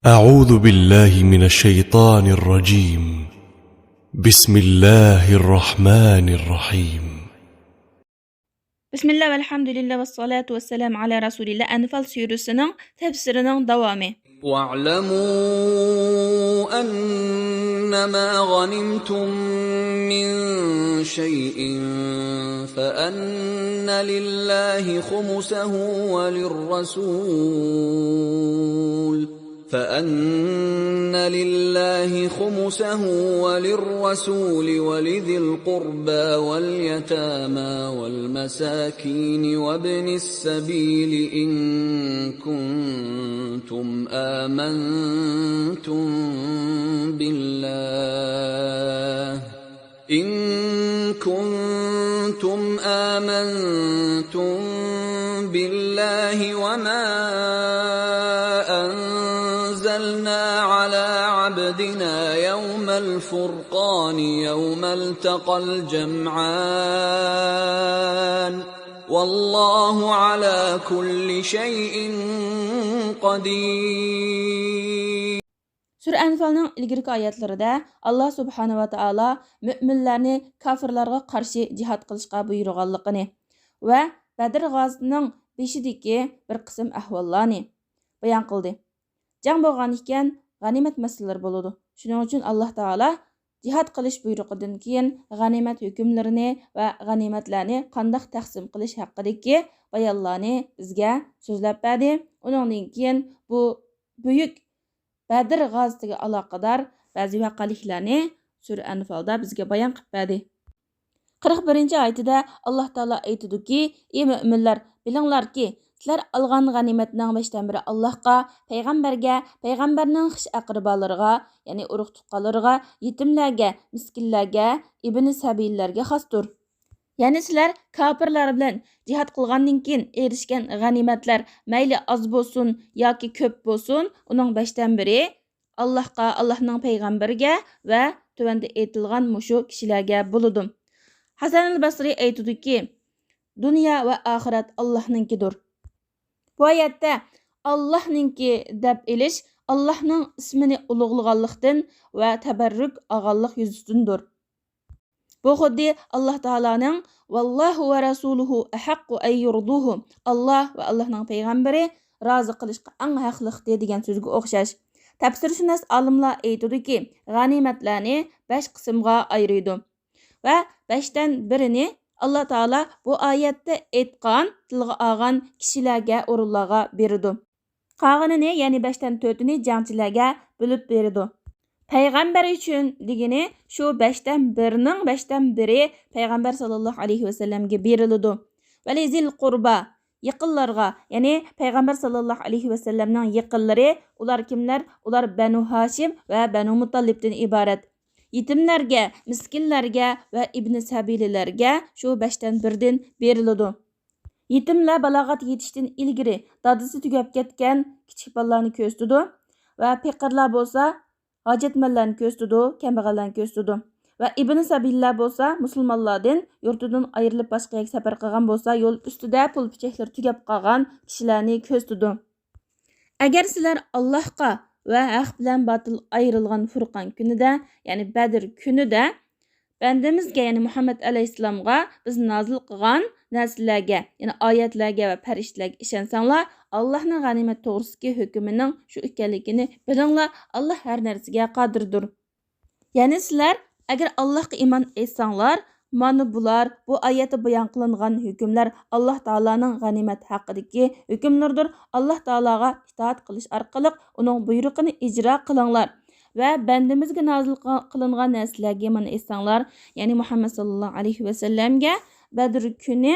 أعوذ بالله من الشيطان الرجيم. بسم الله الرحمن الرحيم. Bismillah velhamdülillah ve salatu ve selam ala Resulillah. Enfal surasının tefsirinin devamı. واعلموا أنما غنمتم من شيء فأن لله خمسه وللرسول ولذي القربى واليتامى والمساكين وابن السبيل إن كنتم آمنتم بالله وما أنزلنا على عبدنا يوم الفرقان يوم التقى الجمعان والله على كل شيء قدير. Sura Enfal'ın ilgirki ayetlerinde Allah subhanahu wa ta'ala müminlerini kafirlarga karşı cihat kılışqa buyurganlıqını ve Bedir gazisinin beşideki bir kısım ahvallarını bayan kıldı. Jang bolgan iken ganimet meseleleri boludu. Şunun için Allah Taala cihat qilish buyruğidan keyin ganimet hükümlerini ve ganimetlerini qandaq taqsim qilish haqidagi bayonlarni bizga so'zlab berdi. Uningdan keyin bu büyük Bedir g'azosiga aloqador ba'zi voqeliklarni Sura Anfalda bizga bayon qilib berdi. 41-oyatida Allah Taala aytadiki: "Ey mu'minlar, bilinglarki, sizlar algan g'animatning 5dan biri Allohga, payg'ambarga, payg'ambarning xish aqribalariga, ya'ni urug' tuqqanlarga, yetimlarga, miskinlarga, ibn sabillarga xosdir." Ya'ni sizlar kafirlar bilan jihad qilgandan keyin erishgan g'animatlar mayli oz bo'lsin yoki ko'p bo'lsin, uning 5dan biri Allohga, Allohning payg'ambariga va tuvanda aytilgan mushu kishilarga bo'ladi. Hasan al-Basri aytadiki: "Dunyo va oxirat Allohninkidir." Bu oyatda Allohninki deb elish Allohning ismini ulug'laganlikdan va tabarruk olganlik yuzasidandir. Bu xuddi Allah Taalaning "Vallahu va rasuluhu ahaqqu an yurduhu." Allah va Allohning payg'ambari rozi qilishga eng haqliqdir degan so'zga o'xshash. Tafsirshunos olimlar aytadiki, g'animatlarni 5 qismga ayiradi va 5dan birini Allah Taala bu oyatda aytgan, tilga olgan kishilarga, o'rinlarga beradi. Qolganini, ya'ni 5dan 4ni jangchilarga bo'lib beradi. Payg'ambar uchun degani shu 5dan birining 5dan biri payg'ambar sallallohu alayhi vasallamga beriladi. Valizil qurba, yaqinlarga, ya'ni payg'ambar sallallohu alayhi vasallamning yaqinlari, ular kimlar? Ular Banu Hashim va Banu Mutallibdan iborat. Yetimlarga, miskinlarga va ibn sabililarga shu 5dan birdan beriladi. Yetimlar balog'at yetishdan ilgari dadisi tugab ketgan kichik bolalarni ko'rsatadi va faqirlar bo'lsa hojatmanlarni ko'rsatadi, kambag'allarni ko'rsatadi va ibn sabillar bo'lsa musulmonlardan yurtidan ayrilib boshqa yoqqa safar qilgan bo'lsa, yo'l ustida pul pichaklar tugab qolgan kishilarni ko'rsatadi. Agar sizlar Allohga va haq bilan botil ayrilgan Furqon kunida, ya'ni Badr kunida bandimizga, ya'ni Muhammad alayhisalomga biz nozil qilgan narsalarga, ya'ni oyatlarga va farishtalarga ishonsanglar, Allohning g'animat to'g'risidagi hukmining shu ekanligini bilinglar. Alloh har narsaga qodirdir. Ya'ni sizlar agar Allohga iymon etsanglar, mana bular bu oyatda bayon qilingan hukmlar Alloh taolaning g'animat haqidagi hukmlardir. Alloh taologa itoat qilish orqali uning buyrug'ini ijro qilinglar. Va bandimizga nozil qilingan narsalarga iymon etsanglar, ya'ni Muhammad sallallohu alayhi vasallamga Badr kuni,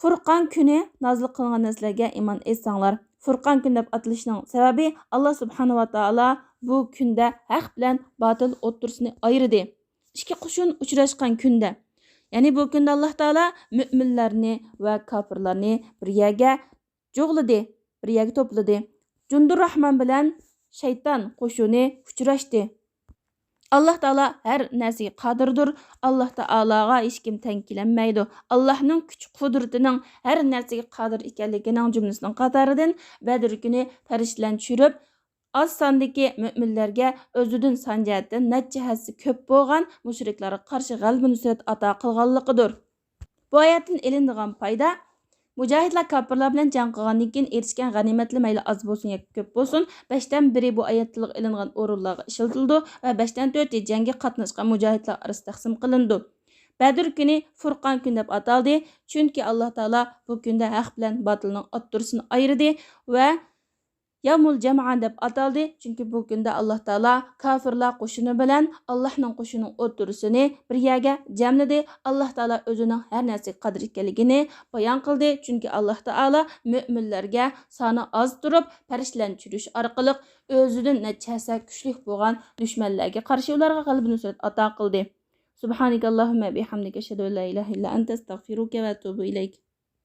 Furqon kuni nozil qilingan narsalarga iymon etsanglar. Furqon kuni deb atilishining sababi Allah subhanahu va taolo bu kunda haq bilan botil o'ttirsini ayirdi. Ikki qo'shin uchrashgan kunda. Ya'ni bu kunda Alloh taolo mu'minlarni va kofirlarni bir yerga jo'g'ladi, bir yerga to'pladi. Jundur Rahman bilan shayton qo'shini uchrashdi. Allah Taala her narsaga qodirdir. Allah Taolaga hech kim teng kelmaydi. Allohning kuch qudratining her narsaga qodir ekanligining jumlasining qatoridan Badr kuni farishtalarni tushirib az sondagi mo'minlarga o'zidan son jihatdan necha hassi ko'p bo'lgan mushriklarga qarshi g'alaba nusrat ato qilganligidir. Bu oyatdan ilinadigan foyda mujohidlar kofirlar bilan jang qilgandan keyin erishgan g'animatli mayli oz bo'lsin yoki ko'p bo'lsin 5dan 1 bu oyatda ilingan o'rinlarga ishlatildi va 5dan 4 jangga qatnashgan mujohidlar orasida taqsim qilindi. Badr kuni Furqon kuni deb ataldi, chunki Alloh taolo bu kunda haq bilan botilning o'ttirisini ayirdi va Yawmul Jam'an deb ataldi, chunki bu kunda Alloh taolo kofirlar qo'shini bilan Allohning qo'shinining o'ttirisini bir yerga jamladi. Alloh taolo o'zining har narsaga qodir ekanligini bayon qildi, chunki Alloh taolo mo'minlarga soni oz turib farishtalarni tushirish orqali o'zidan necha kuchli bo'lgan dushmanlarga qarshi ularga g'alaba nusrat ato qildi. Subhanakallahumma bihamdika ashhadu an la ilaha illa anta astaghfiruka va atubu ilayk.